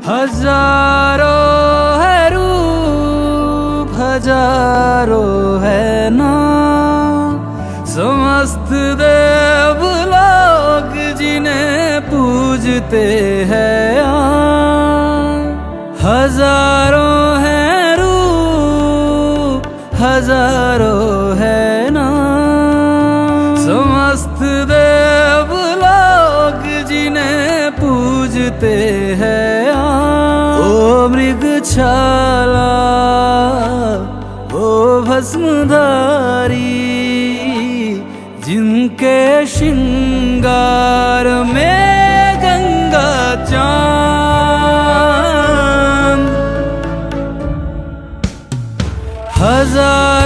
हजारों है रूप, हजारों है नाम, समस्त देव लोग जिन्हें पूजते हैं। हजारों है रूप, हजारों है नाम, समस्त देव लोग जिन्हें पूजते हैं। ओ मृगछाला, ओ भस्मधारी, जिनके श्रृंगार में गंगा चांद, हजार